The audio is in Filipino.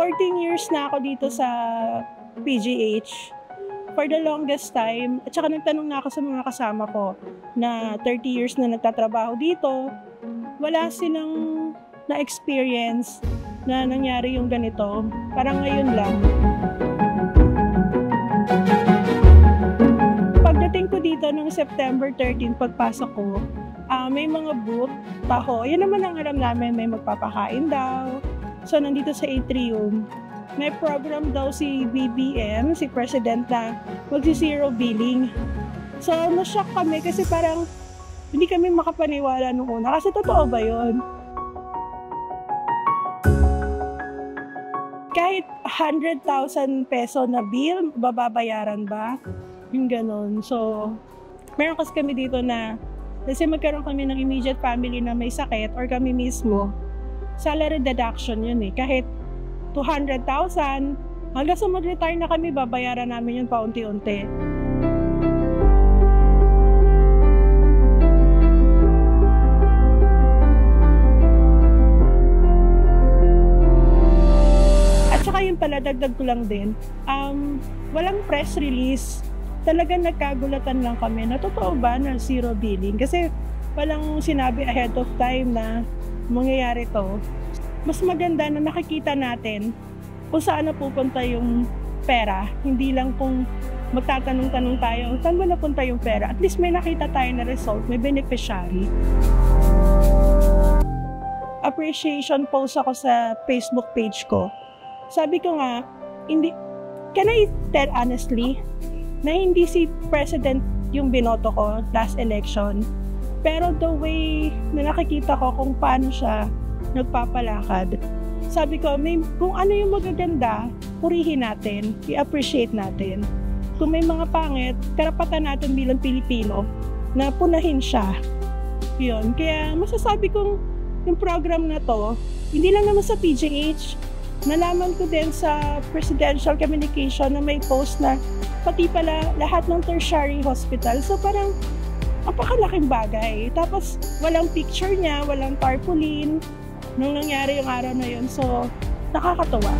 14 years na ako dito sa PGH. For the longest time, at saka nagtanong na ako sa mga kasama ko na 30 years na nagtatrabaho dito, wala silang na-experience na nangyari yung ganito. Parang ngayon lang. Pagdating ko dito noong September 13, pagpasok ko, may mga booth, taho. Yan naman ang alam namin, may magpapakain daw. So, nandito sa atrium, may program daw si BBM, si President, na magsi-zero billing. So, na-shock kami kasi parang hindi kami makapaniwala nung una. Kasi totoo ba yun? Kahit 100,000 peso na bill, bababayaran ba? Yung ganon. So, meron kasi kami dito na kasi magkaroon kami ng immediate family na may sakit or kami mismo, salary deduction yun eh. Kahit 200,000, hanggang sa mag-retire na kami, babayaran namin yun paunti-unti. At saka yung pala, dagdag ko lang din, walang press release. Talagang nagkagulatan lang kami na totoo ba na zero billing? Kasi walang sinabi ahead of time na mangyayari to. Mas maganda na nakikita natin kung saan napupunta yung pera. Hindi lang kung magtatanong-tanong tayo, saan ba napunta yung pera? At least may nakita tayo na result, may beneficiary. Appreciation post ako sa Facebook page ko. Sabi ko nga, can I tell honestly, na hindi si President yung binoto ko last election. Pero the way na nakikita ko kung paano siya nagpapalakad, sabi ko, kung ano yung magaganda, purihin natin, i-appreciate natin. Kung may mga pangit, karapatan natin bilang Pilipino na punahin siya. Yun. Kaya masasabi kong yung program na to, hindi lang naman sa PGH, nalaman ko din sa presidential communication na may post na pati pala lahat ng tertiary hospital. So parang napakalaking bagay. Tapos walang picture niya, walang tarpaulin nung nangyari yung araw na yun. So nakakatuwa.